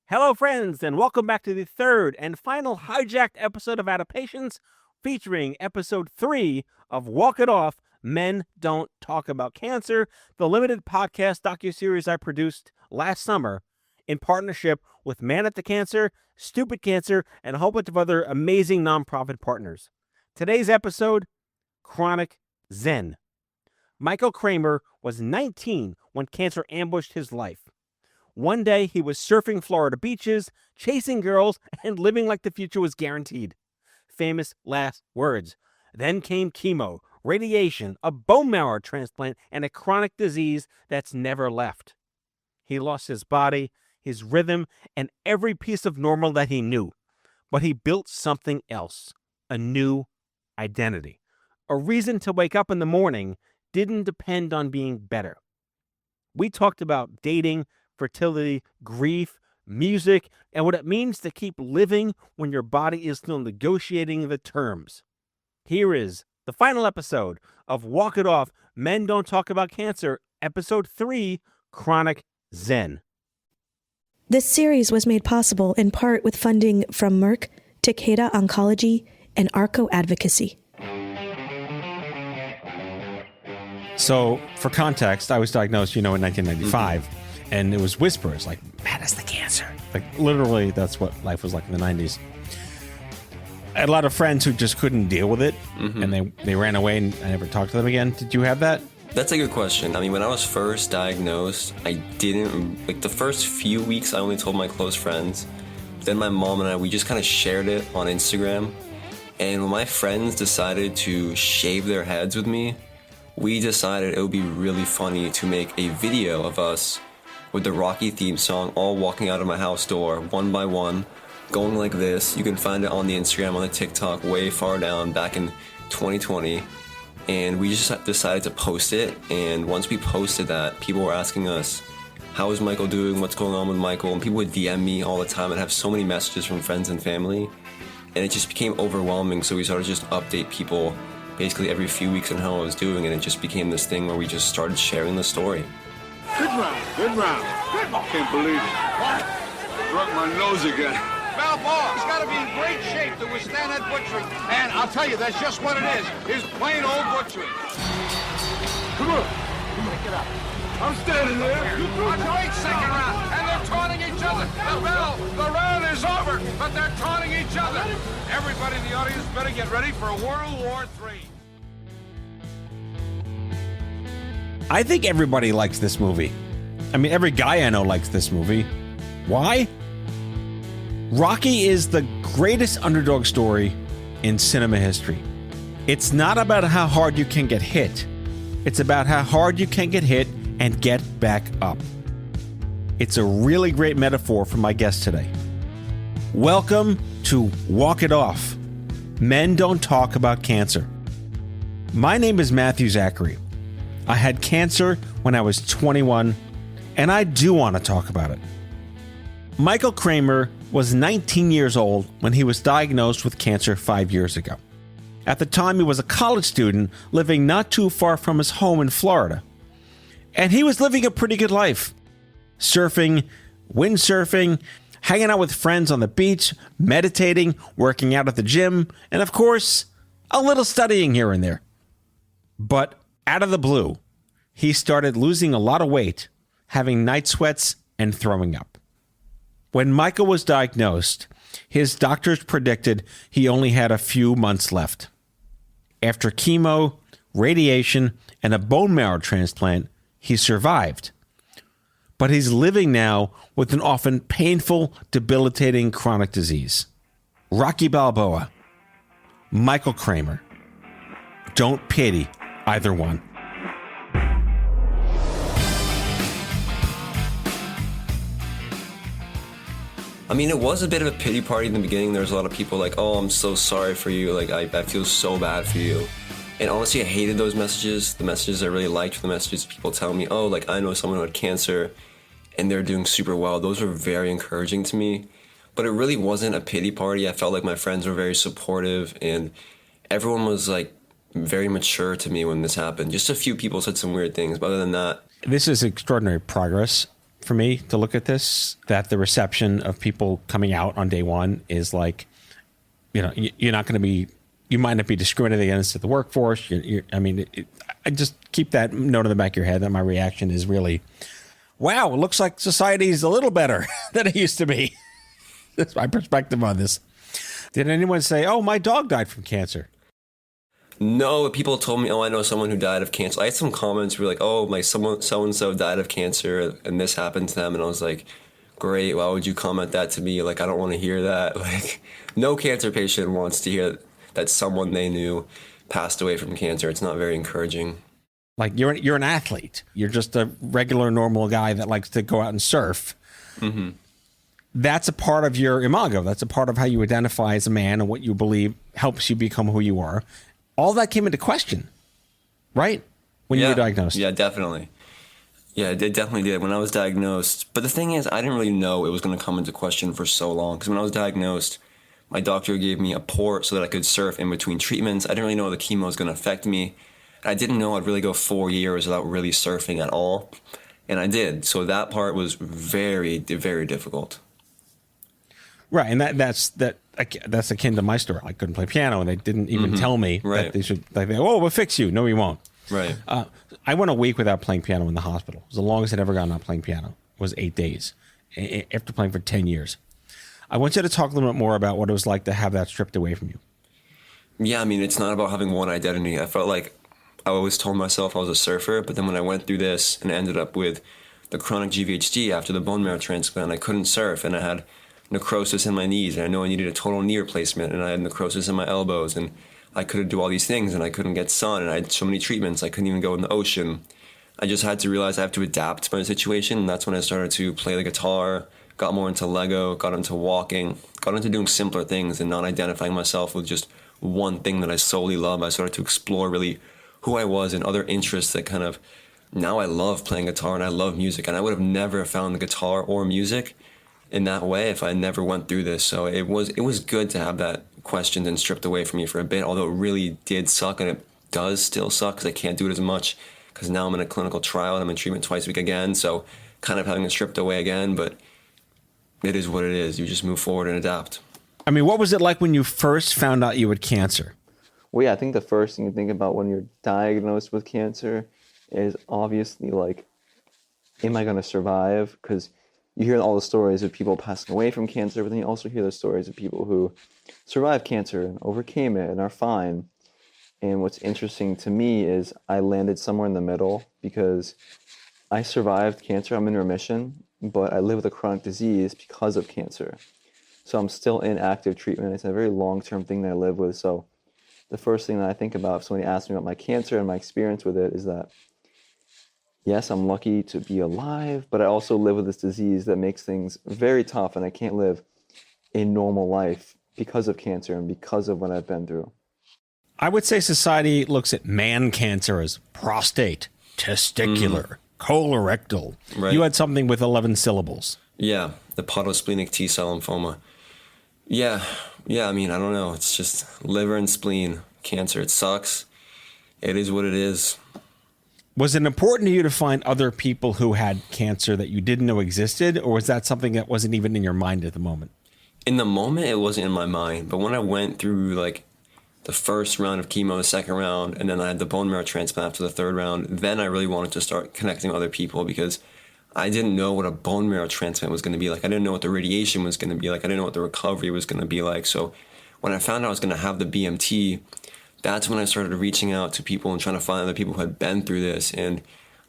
Hello, friends, and welcome back to the third and final hijacked episode of Adaptations, featuring episode 3 of Walk It Off, Men Don't Talk About Cancer, the limited podcast docuseries I produced last summer in partnership with Man at the Cancer, Stupid Cancer, and a whole bunch of other amazing nonprofit partners. Today's episode, Chronic Zen. Michael Kramer was 19 when cancer ambushed his life. One day, he was surfing Florida beaches, chasing girls, and living like the future was guaranteed. Famous last words. Then came chemo, radiation, a bone marrow transplant, and a chronic disease that's never left. He lost his body, his rhythm, and every piece of normal that he knew. But he built something else, a new identity. A reason to wake up in the morning didn't depend on being better. We talked about dating, fertility, grief, music, and what it means to keep living when your body is still negotiating the terms. Here is the final episode of Walk It Off, Men Don't Talk About Cancer, episode 3, Chronic Zen. This series was made possible in part with funding from Merck, Takeda Oncology, and ARCO Advocacy. So, for context, I was diagnosed, in 1995. And it was whispers, like, Matt has the cancer. Like, literally, that's what life was like in the 90s. I had a lot of friends who just couldn't deal with it, and they ran away, and I never talked to them again. Did you have that? That's a good question. I mean, when I was first diagnosed, I didn't, the first few weeks, I only told my close friends. Then my mom and I, we just kind of shared it on Instagram. And when my friends decided to shave their heads with me, we decided it would be really funny to make a video of us with the Rocky theme song, all walking out of my house door, one by one, going like this. You can find it on the Instagram, on the TikTok, way far down, back in 2020. And we just decided to post it. And once we posted that, people were asking us, how is Michael doing? What's going on with Michael? And people would DM me all the time and have so many messages from friends and family. And it just became overwhelming. So we started to just update people basically every few weeks on how I was doing. And it just became this thing where we just started sharing the story. Good round, good round. Can't believe it. What? Broke my nose again. Balboa, he's got to be in great shape to withstand that butchery. And I'll tell you, that's just what it is plain old butchery. Come on. Pick it up. I'm standing there. A great second round, and they're taunting each other. The round is over, but they're taunting each other. Everybody in the audience better get ready for World War III. I think everybody likes this movie. I mean, every guy I know likes this movie. Why? Rocky is the greatest underdog story in cinema history. It's not about how hard you can get hit. It's about how hard you can get hit and get back up. It's a really great metaphor for my guest today. Welcome to Walk It Off. Men Don't Talk About Cancer. My name is Matthew Zachary. I had cancer when I was 21, and I do want to talk about it. Michael Kramer was 19 years old when he was diagnosed with cancer 5 years ago. At the time, he was a college student living not too far from his home in Florida. And he was living a pretty good life. Surfing, windsurfing, hanging out with friends on the beach, meditating, working out at the gym, and of course, a little studying here and there. But out of the blue, he started losing a lot of weight, having night sweats, and throwing up. When Michael was diagnosed, his doctors predicted he only had a few months left. After chemo, radiation, and a bone marrow transplant, he survived. But he's living now with an often painful, debilitating chronic disease. Rocky Balboa, Michael Kramer. Don't pity either one. I mean, it was a bit of a pity party in the beginning. There was a lot of people like, oh, I'm so sorry for you. Like, I feel so bad for you. And honestly, I hated those messages. The messages I really liked were the messages people telling me, oh, like, I know someone who had cancer and they're doing super well. Those were very encouraging to me. But it really wasn't a pity party. I felt like my friends were very supportive and everyone was like very mature to me when this happened. Just a few people said some weird things, but other than that. This is extraordinary progress for me to look at this, that the reception of people coming out on day one is like, you're not going to be, you might not be discriminated against at the workforce. I just keep that note in the back of your head that my reaction is really, wow, it looks like society's a little better than it used to be. That's my perspective on this. Did anyone say, oh, my dog died from cancer? No, people told me, oh, I know someone who died of cancer. I had some comments where like, oh, my someone so-and-so died of cancer and this happened to them. And I was like, great, why would you comment that to me? Like, I don't want to hear that. Like, no cancer patient wants to hear that someone they knew passed away from cancer. It's not very encouraging. Like, you're an athlete. You're just a regular, normal guy that likes to go out and surf. Mm-hmm. That's a part of your imago. That's a part of how you identify as a man and what you believe helps you become who you are. All that came into question, right? When you were diagnosed. Yeah, definitely. Yeah, it definitely did when I was diagnosed. But the thing is, I didn't really know it was going to come into question for so long. Because when I was diagnosed, my doctor gave me a port so that I could surf in between treatments. I didn't really know the chemo was going to affect me. I didn't know I'd really go 4 years without really surfing at all. And I did. So that part was very, very difficult. Right, and that's akin to my story. I couldn't play piano, and they didn't even tell me that they should. Like, oh, we'll fix you. No, we won't. Right. I went a week without playing piano in the hospital. It was the longest I'd ever gone not playing piano. It was 8 days after playing for 10 years. I want you to talk a little bit more about what it was like to have that stripped away from you. Yeah, I mean, it's not about having one identity. I felt like I always told myself I was a surfer, but then when I went through this and ended up with the chronic GVHD after the bone marrow transplant, I couldn't surf, and I had necrosis in my knees, and I know I needed a total knee replacement, and I had necrosis in my elbows, and I couldn't do all these things, and I couldn't get sun, and I had so many treatments, I couldn't even go in the ocean. I just had to realize I have to adapt to my situation, and that's when I started to play the guitar, got more into Lego, got into walking, got into doing simpler things and not identifying myself with just one thing that I solely love. I started to explore really who I was and other interests that kind of, now I love playing guitar and I love music, and I would have never found the guitar or music in that way if I never went through this. So it was good to have that questioned and stripped away from me for a bit, although it really did suck, and it does still suck because I can't do it as much because now I'm in a clinical trial and I'm in treatment twice a week again, so kind of having it stripped away again, but it is what it is. You just move forward and adapt. I mean, what was it like when you first found out you had cancer? Well, yeah, I think the first thing you think about when you're diagnosed with cancer is obviously like, am I going to survive? Because you hear all the stories of people passing away from cancer, but then you also hear the stories of people who survived cancer and overcame it and are fine. And what's interesting to me is I landed somewhere in the middle because I survived cancer. I'm in remission, but I live with a chronic disease because of cancer. So I'm still in active treatment. It's a very long-term thing that I live with. So the first thing that I think about if somebody asks me about my cancer and my experience with it is that, yes, I'm lucky to be alive, but I also live with this disease that makes things very tough, and I can't live a normal life because of cancer and because of what I've been through. I would say society looks at man cancer as prostate, testicular, colorectal. Right. You had something with 11 syllables. Yeah, the podosplenic T-cell lymphoma. Yeah, I mean, I don't know. It's just liver and spleen cancer. It sucks. It is what it is. Was it important to you to find other people who had cancer that you didn't know existed, or was that something that wasn't even in your mind at the moment? In the moment, it wasn't in my mind. But when I went through, like, the first round of chemo, the second round, and then I had the bone marrow transplant after the third round, then I really wanted to start connecting with other people because I didn't know what a bone marrow transplant was going to be like. I didn't know what the radiation was going to be like. I didn't know what the recovery was going to be like. So when I found out I was going to have the BMT, that's when I started reaching out to people and trying to find other people who had been through this. And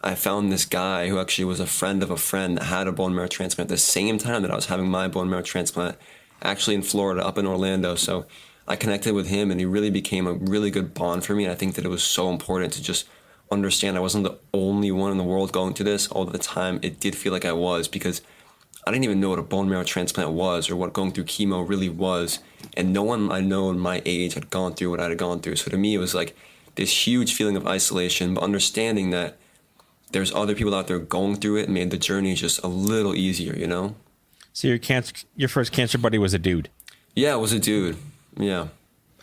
I found this guy who actually was a friend of a friend that had a bone marrow transplant at the same time that I was having my bone marrow transplant, actually in Florida, up in Orlando. So I connected with him, and he really became a really good bond for me. And I think that it was so important to just understand I wasn't the only one in the world going through this. All the time, it did feel like I was, because I didn't even know what a bone marrow transplant was or what going through chemo really was. And no one I know in my age had gone through what I had gone through. So to me, it was like this huge feeling of isolation, but understanding that there's other people out there going through it made the journey just a little easier, you know? So your first cancer buddy was a dude. Yeah, it was a dude. Yeah.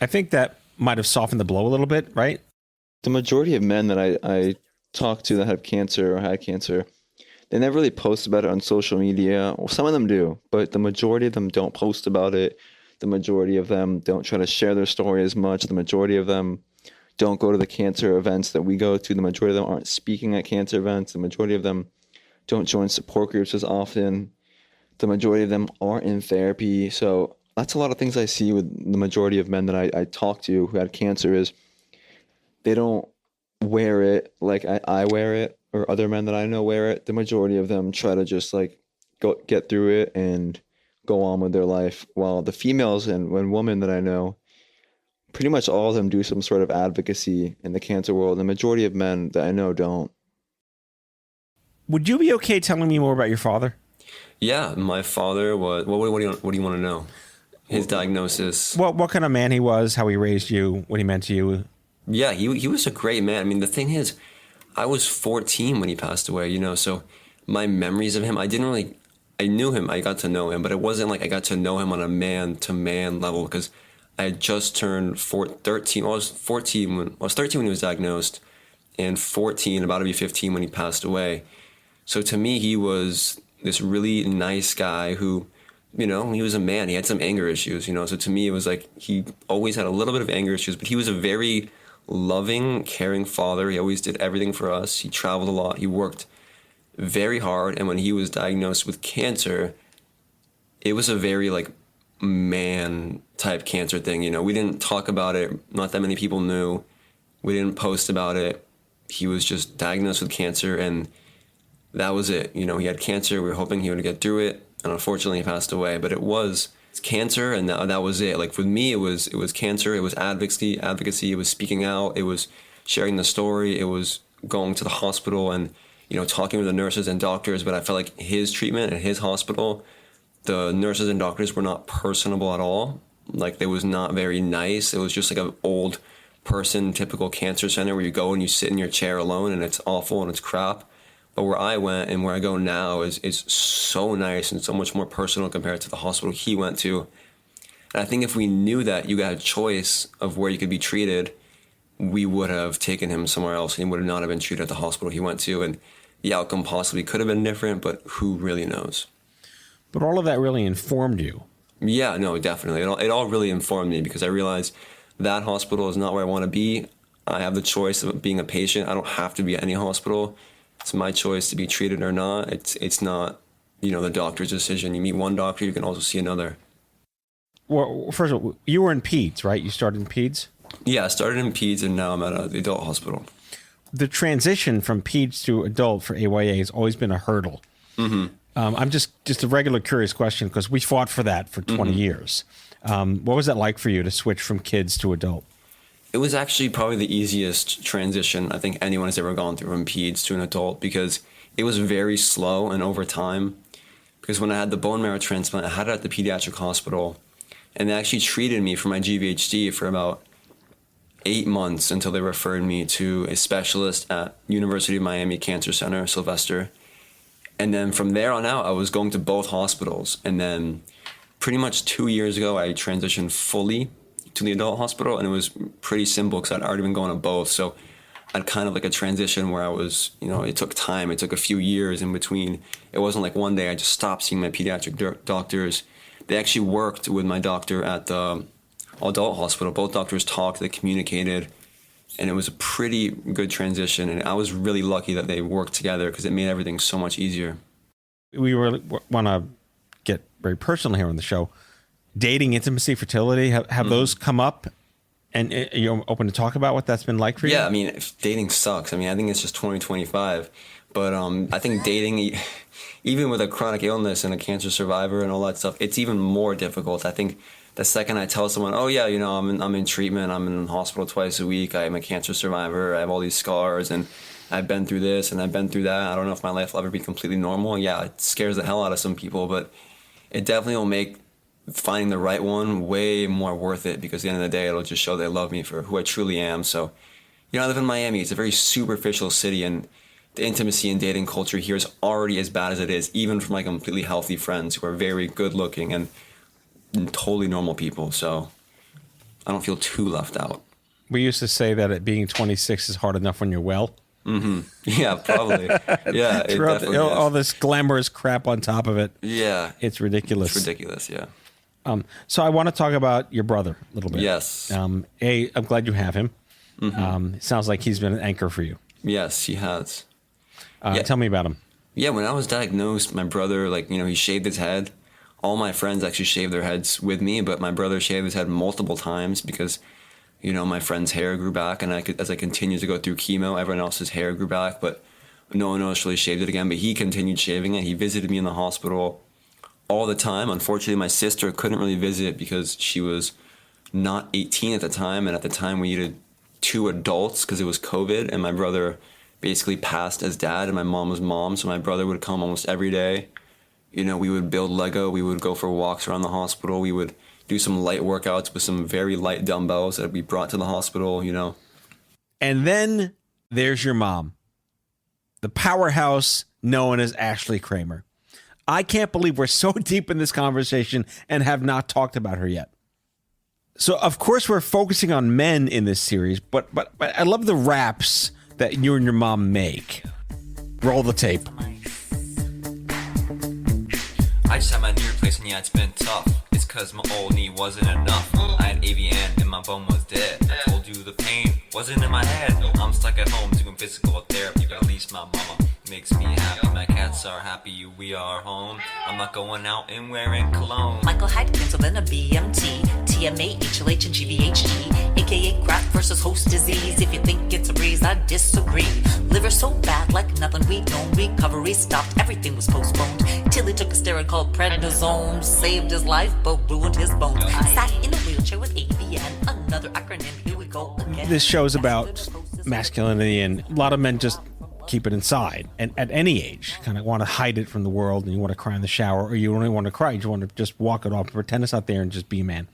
I think that might have softened the blow a little bit, right? The majority of men that I talk to that have cancer or had cancer, they never really post about it on social media. Well, some of them do, but the majority of them don't post about it. The majority of them don't try to share their story as much. The majority of them don't go to the cancer events that we go to. The majority of them aren't speaking at cancer events. The majority of them don't join support groups as often. The majority of them aren't in therapy. So that's a lot of things I see with the majority of men that I talk to who had cancer is they don't wear it like I wear it, or other men that I know wear it. The majority of them try to just like get through it and go on with their life, while the females and women that I know, pretty much all of them do some sort of advocacy in the cancer world. The majority of men that I know don't. Would you be okay telling me more about your father? Yeah, my father was. What do you want to know? His diagnosis. What kind of man he was, how he raised you, what he meant to you? Yeah, he was a great man. I mean, the thing is, I was 14 when he passed away, you know, so my memories of him, I knew him, I got to know him, but it wasn't like I got to know him on a man-to-man level, because I had just turned 13. Well, I was 13 when he was diagnosed, and 14, about to be 15 when he passed away. So to me, he was this really nice guy who, you know, he was a man. He had some anger issues, you know. So to me, it was like he always had a little bit of anger issues, but he was a very loving, caring father. He always did everything for us. He traveled a lot. He worked very hard. And when he was diagnosed with cancer, it was a very like man type cancer thing. You know, we didn't talk about it. Not that many people knew. We didn't post about it. He was just diagnosed with cancer, and that was it. You know, he had cancer. We were hoping he would get through it. And unfortunately, he passed away. But it was cancer, and that was it. Like, for me, it was cancer. It was advocacy. It was speaking out. It was sharing the story. It was going to the hospital and, you know, talking with the nurses and doctors. But I felt like his treatment at his hospital, the nurses and doctors were not personable at all. Like, they was not very nice. It was just like an old person, typical cancer center where you go and you sit in your chair alone, and it's awful and it's crap. But where I went and where I go now is so nice and so much more personal compared to the hospital he went to. And I think if we knew that you got a choice of where you could be treated, we would have taken him somewhere else, and he would not have been treated at the hospital he went to. And the outcome possibly could have been different, but who really knows? But all of that really informed you. Yeah, no, definitely. It all really informed me, because I realized that hospital is not where I want to be. I have the choice of being a patient. I don't have to be at any hospital. It's my choice to be treated or not. It's not, you know, the doctor's decision. You meet one doctor, you can also see another. Well, first of all, you were in peds, right? You started in peds? Yeah, I started in peds, and now I'm at the adult hospital. The transition from peds to adult for AYA has always been a hurdle. Mm-hmm. I'm just a regular curious question, because we fought for that for 20 years. What was that like for you to switch from kids to adult? It was actually probably the easiest transition I think anyone has ever gone through from peds to an adult, because it was very slow and over time. Because when I had the bone marrow transplant, I had it at the pediatric hospital, and they actually treated me for my GVHD for about 8 months until they referred me to a specialist at University of Miami Cancer Center, Sylvester. And then from there on out, I was going to both hospitals. And then pretty much 2 years ago, I transitioned fully to the adult hospital, and it was pretty simple because I'd already been going to both. So I'd kind of like a transition where I was, you know, it took time. It took a few years in between. It wasn't like one day I just stopped seeing my pediatric doctors. They actually worked with my doctor at the adult hospital. Both doctors talked, they communicated, and it was a pretty good transition. And I was really lucky that they worked together, because it made everything so much easier. We really want to get very personal here on the show. Dating, intimacy, fertility, have those come up? And you're open to talk about what that's been like for you? Yeah, I mean, dating sucks. I mean, I think it's just 2025. But I think dating, even with a chronic illness and a cancer survivor and all that stuff, it's even more difficult. I think the second I tell someone, oh yeah, you know, I'm in treatment, I'm in the hospital twice a week, I'm a cancer survivor, I have all these scars, and I've been through this and I've been through that, I don't know if my life will ever be completely normal. Yeah, it scares the hell out of some people, but it definitely will make finding the right one way more worth it, because at the end of the day, it'll just show they love me for who I truly am. So, you know, I live in Miami. It's a very superficial city, and the intimacy and dating culture here is already as bad as it is, even from my completely healthy friends who are very good looking and totally normal people. So I don't feel too left out. We used to say that being 26 is hard enough when you're well. Yeah, probably. Yeah, it Throw definitely all is. this glamorous crap on top of it. Yeah, It's ridiculous. it's ridiculous. Yeah. So I want to talk about your brother a little bit. Yes. I'm glad you have him. It sounds like he's been an anchor for you. Yes, he has. Yeah. Tell me about him. Yeah, when I was diagnosed, my brother, he shaved his head. All my friends actually shaved their heads with me, but my brother shaved his head multiple times because, my friend's hair grew back, and as I continued to go through chemo, everyone else's hair grew back, but no one else really shaved it again. But he continued shaving it. He visited me in the hospital all the time. Unfortunately, my sister couldn't really visit because she was not 18 at the time, and at the time we needed 2 adults because it was COVID, and my brother basically passed as dad and my mom was mom, so my brother would come almost every day. We would build Lego, we would go for walks around the hospital, we would do some light workouts with some very light dumbbells that we brought to the hospital, And then there's your mom, the powerhouse known as Ashley Kramer. I can't believe we're so deep in this conversation and have not talked about her yet. So, of course, we're focusing on men in this series, but I love the raps that you and your mom make. Roll the tape. I just had my knee replaced and yeah, it's been tough. It's cause my old knee wasn't enough. I had AVN and my bone was dead. I told you the pain wasn't in my head. I'm stuck at home doing physical therapy, but at least my mama makes me happy. My cats are happy, we are home. I'm not going out and wearing cologne. Michael had cancer, then a BMT, TMA, HLH, and GVHD, aka graft versus host disease. If you think it's a breeze, I disagree. Liver so bad, like nothing we'd known. Recovery stopped, everything was postponed. Till he took a steroid called prednisone. Saved his life, but ruined his bones. Sat in a wheelchair with AVN, another acronym, here we go again. This show's about masculinity, and a lot of men just keep it inside, and at any age kind of want to hide it from the world, and you want to cry in the shower, or you don't even want to cry, you just want to just walk it off, pretend it's not there, and just be a man.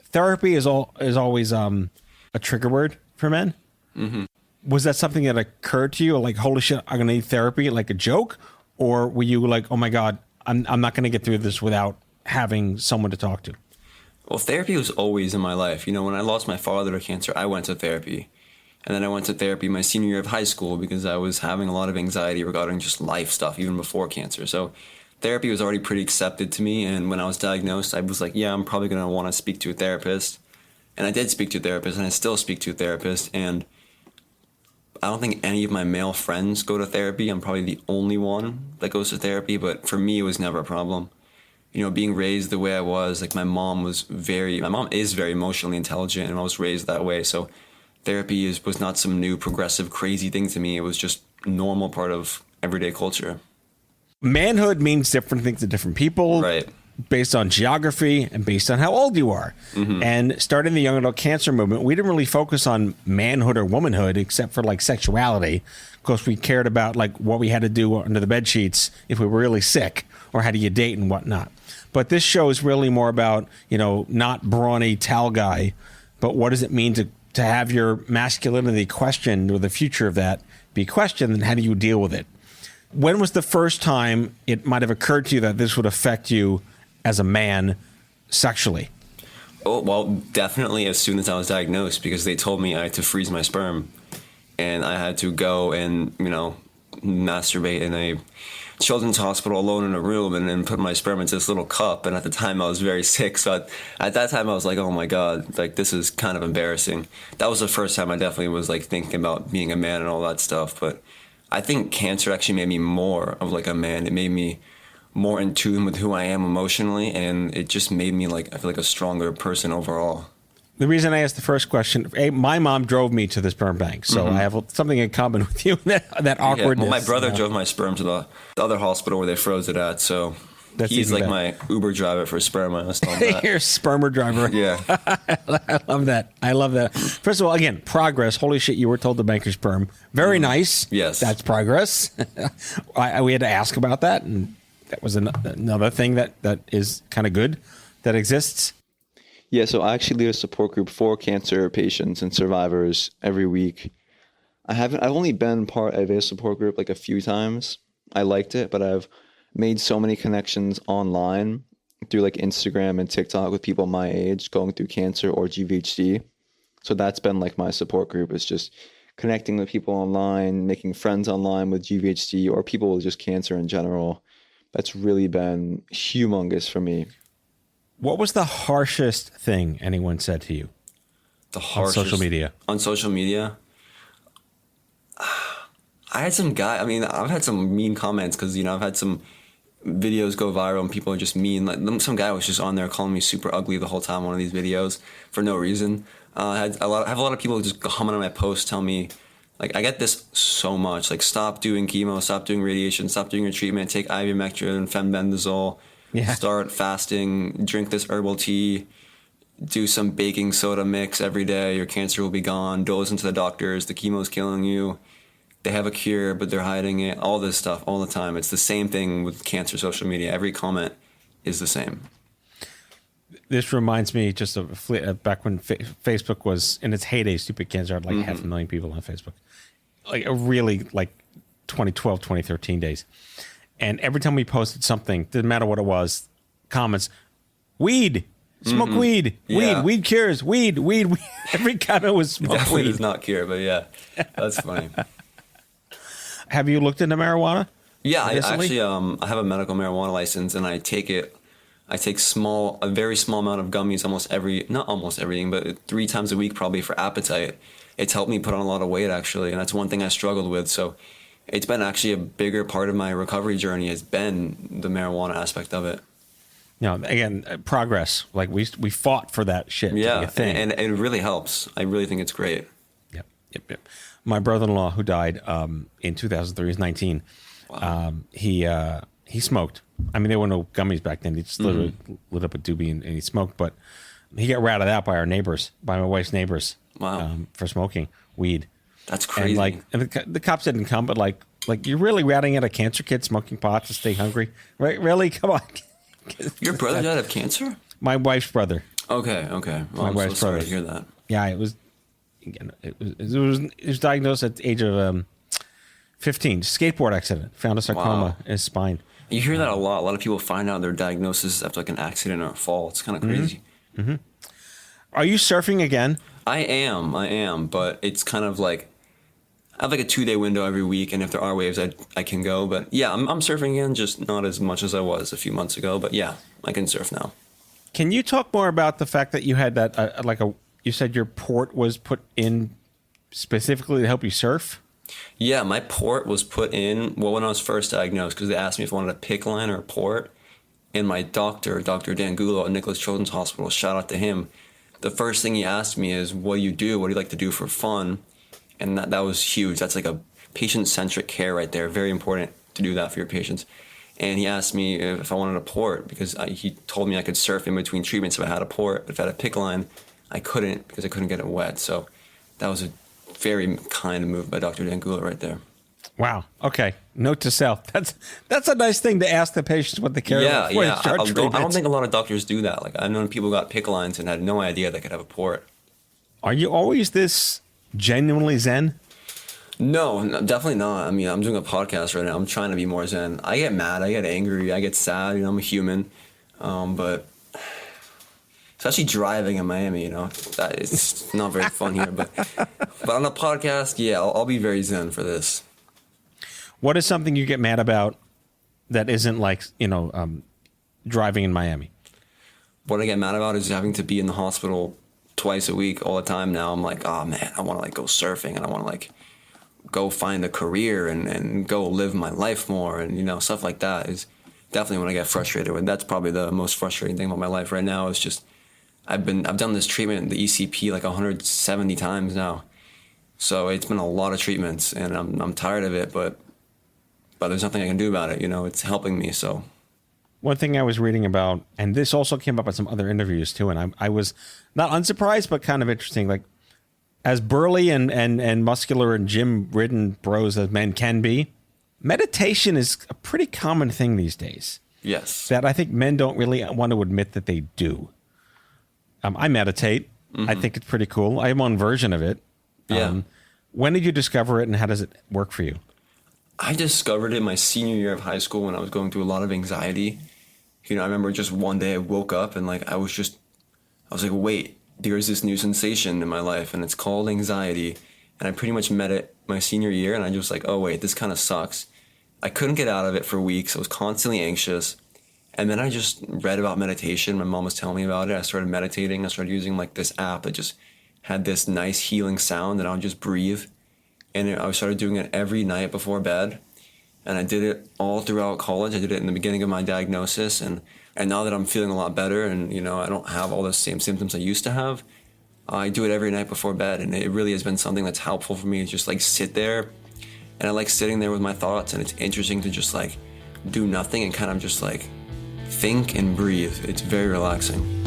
Therapy is always a trigger word for men. Was that something that occurred to you, like, holy shit, I'm gonna need therapy, like a joke, or were you like, oh my god, I'm not gonna get through this without having someone to talk to? Well, therapy was always in my life. When I lost my father to cancer, I went to therapy. And then I went to therapy my senior year of high school because I was having a lot of anxiety regarding just life stuff, even before cancer. So therapy was already pretty accepted to me. And when I was diagnosed, I was like, yeah, I'm probably going to want to speak to a therapist. And I did speak to a therapist, and I still speak to a therapist. And I don't think any of my male friends go to therapy. I'm probably the only one that goes to therapy. But for me, it was never a problem. Being raised the way I was, like my mom is very emotionally intelligent, and I was raised that way. So therapy was not some new progressive crazy thing to me. It was just a normal part of everyday culture. Manhood means different things to different people, Right. Based on geography and based on how old you are. And starting the young adult cancer movement, we didn't really focus on manhood or womanhood except for like sexuality, because we cared about like what we had to do under the bed sheets if we were really sick, or how do you date and whatnot. But this show is really more about, not brawny towel guy, but what does it mean to have your masculinity questioned, or the future of that be questioned, and how do you deal with it? When was the first time it might have occurred to you that this would affect you as a man sexually? Oh, well, definitely as soon as I was diagnosed, because they told me I had to freeze my sperm, and I had to go and, masturbate in a children's hospital alone in a room, and then put my sperm into this little cup. And at the time I was very sick, so at that time I was like, oh my god, like this is kind of embarrassing. That was the first time I definitely was like thinking about being a man and all that stuff. But I think cancer actually made me more of like a man. It made me more in tune with who I am emotionally, and it just made me like, I feel like a stronger person overall. The reason I asked the first question, my mom drove me to the sperm bank, so I have something in common with you, that awkwardness. Well, my brother drove my sperm to the other hospital where they froze it at, so he's like my Uber driver for sperm. I was telling that. Your spermer driver. Yeah. I love that. I love that. First of all, again, progress. Holy shit, you were told to bank your sperm. Very nice. Yes. That's progress. We had to ask about that, and that was another thing that is kind of good that exists. Yeah, so I actually lead a support group for cancer patients and survivors every week. I've only been part of a support group like a few times. I liked it, but I've made so many connections online through like Instagram and TikTok with people my age going through cancer or GVHD. So that's been like my support group, is just connecting with people online, making friends online with GVHD or people with just cancer in general. That's really been humongous for me. What was the harshest thing anyone said to you? The harshest on social media? On social media? I had some guy, I mean, I've had some mean comments because, you know, I've had some videos go viral and people are just mean. Like some guy was just on there calling me super ugly the whole time on one of these videos for no reason. I have a lot of people just comment on my posts, tell me, like, I get this so much, like, stop doing chemo, stop doing radiation, stop doing your treatment, take ivermectin, fenbendazole, start fasting, drink this herbal tea, do some baking soda mix every day, your cancer will be gone, don't listen to the doctors, the chemo's killing you, they have a cure, but they're hiding it, all this stuff all the time. It's the same thing with cancer social media. Every comment is the same. This reminds me just of back when Facebook was in its heyday. Stupid Cancer had like 500,000 people on Facebook, like a really like 2012, 2013 days. And every time we posted something, didn't matter what it was, comments, weed, smoke weed, weed cures, weed. Every comment was smoke Definitely weed. does not cure, but yeah, that's funny. Have you looked into marijuana? Yeah, I recently? actually I have a medical marijuana license, and I take a very small amount of gummies not almost everything, but 3 times a week probably for appetite. It's helped me put on a lot of weight actually, and that's one thing I struggled with. So it's been actually a bigger part of my recovery journey has been the marijuana aspect of it. You know, again, progress. Like we fought for that shit to be a thing. And it really helps. I really think it's great. Yep. My brother-in-law, who died in 2003, is 19. Wow. He smoked. I mean, there were no gummies back then. He just lit up a doobie and he smoked. But he got ratted out by our neighbors, by my wife's neighbors, for smoking weed. That's crazy. And the cops didn't come, but like you're really ratting out a cancer kid smoking pot to stay hungry, right? Really? Come on. Your brother died of cancer? My wife's brother. Okay. Well, My I'm wife's so sorry brother. to hear that. Yeah, it was diagnosed at the age of 15. Skateboard accident. Found a sarcoma in his spine. You hear that a lot. A lot of people find out their diagnosis after like an accident or a fall. It's kind of crazy. Mm-hmm. Are you surfing again? I am, but it's kind of like I have like a 2-day window every week, and if there are waves, I can go. But yeah, I'm surfing again, just not as much as I was a few months ago. But yeah, I can surf now. Can you talk more about the fact that you had that you said your port was put in specifically to help you surf? Yeah, my port was put in, when I was first diagnosed, because they asked me if I wanted a PICC line or a port. And my doctor, Dr. Dan Gulo at Nicholas Children's Hospital, shout out to him. The first thing he asked me is, what do you do? What do you like to do for fun? And that was huge. That's like a patient-centric care right there. Very important to do that for your patients. And he asked me if I wanted a port, because he told me I could surf in between treatments if I had a port. But if I had a PICC line, I couldn't, because I couldn't get it wet. So that was a very kind move by Dr. Dan Gulo right there. Wow. Okay. Note to self. That's a nice thing to ask the patients what they care about. Yeah. I don't think a lot of doctors do that. Like I've known people who got PICC lines and had no idea they could have a port. Are you always this genuinely zen? No, definitely not. I mean, I'm doing a podcast right now. I'm trying to be more zen. I get mad. I get angry. I get sad. You know, I'm a human. But especially driving in Miami, you know, that is not very fun here. But on the podcast, yeah, I'll be very zen for this. What is something you get mad about that isn't like, driving in Miami? What I get mad about is having to be in the hospital twice a week all the time now. I'm like, oh man, I want to like go surfing and I want to like go find a career and go live my life more, and stuff like that is definitely when I get frustrated with. That's probably the most frustrating thing about my life right now is just I've done this treatment, the ECP, like 170 times now. So it's been a lot of treatments and I'm tired of it, but there's nothing I can do about it. It's helping me. So one thing I was reading about, and this also came up in some other interviews too, and I was not unsurprised, but kind of interesting. Like, as burly and muscular and gym-ridden bros as men can be, meditation is a pretty common thing these days. Yes. That I think men don't really want to admit that they do. I meditate. Mm-hmm. I think it's pretty cool. I have one version of it. Yeah. When did you discover it, and how does it work for you? I discovered it my senior year of high school when I was going through a lot of anxiety. I remember just one day I woke up and I was like, wait, there's this new sensation in my life and it's called anxiety. and I pretty much met it my senior year, and I just like, oh wait, this kind of sucks. I couldn't get out of it for weeks. I was constantly anxious. And then I just read about meditation. My mom was telling me about it. I started meditating. I started using like this app that just had this nice healing sound that I would just breathe. And I started doing it every night before bed. And I did it all throughout college. I did it in the beginning of my diagnosis. And now that I'm feeling a lot better and, I don't have all the same symptoms I used to have, I do it every night before bed. And it really has been something that's helpful for me to just like sit there. And I like sitting there with my thoughts. And it's interesting to just like do nothing and kind of just like think and breathe. It's very relaxing.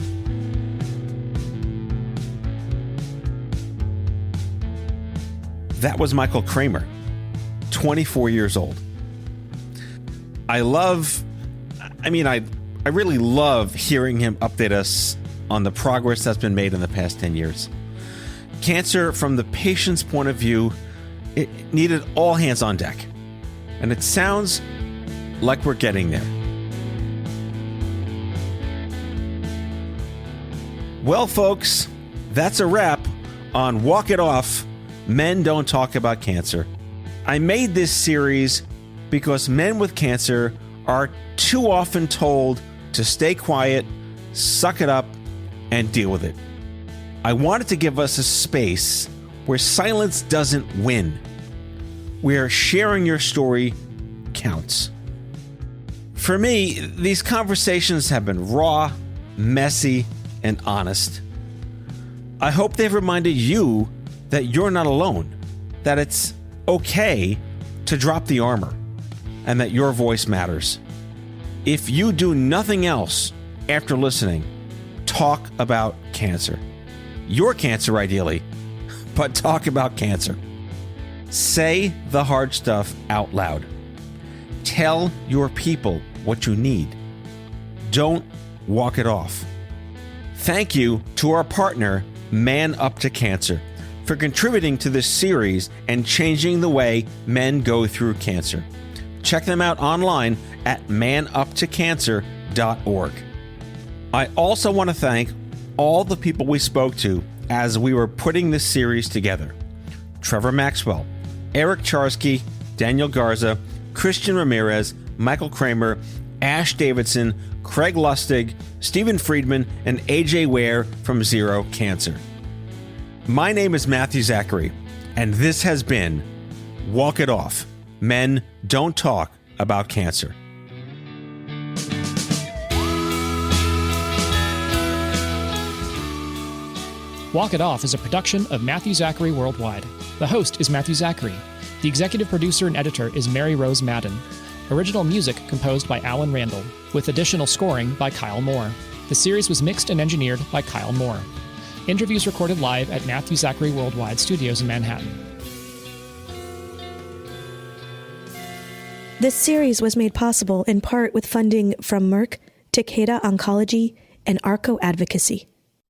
That was Michael Kramer, 24 years old. I really love hearing him update us on the progress that's been made in the past 10 years. Cancer, from the patient's point of view, it needed all hands on deck. And it sounds like we're getting there. Well, folks, that's a wrap on Walk It Off, Men Don't Talk About Cancer. I made this series because men with cancer are too often told to stay quiet, suck it up, and deal with it. I wanted to give us a space where silence doesn't win, where sharing your story counts. For me, these conversations have been raw, messy, and honest. I hope they've reminded you that you're not alone, that it's okay to drop the armor, and that your voice matters. If you do nothing else after listening, talk about cancer. Your cancer, ideally, but talk about cancer. Say the hard stuff out loud. Tell your people what you need. Don't walk it off. Thank you to our partner, Man Up to Cancer, for contributing to this series and changing the way men go through cancer. Check them out online at manuptocancer.org. I also want to thank all the people we spoke to as we were putting this series together. Trevor Maxwell, Eric Charsky, Daniel Garza, Christian Ramirez, Michael Kramer, Ash Davidson, Craig Lustig, Stephen Friedman, and AJ Ware from Zero Cancer. My name is Matthew Zachary, and this has been Walk It Off. Men Don't Talk About Cancer. Walk It Off is a production of Matthew Zachary Worldwide. The host is Matthew Zachary. The executive producer and editor is Mary Rose Madden. Original music composed by Alan Randall, with additional scoring by Kyle Moore. The series was mixed and engineered by Kyle Moore. Interviews recorded live at Matthew Zachary Worldwide Studios in Manhattan. This series was made possible in part with funding from Merck, Takeda Oncology, and ARCO Advocacy.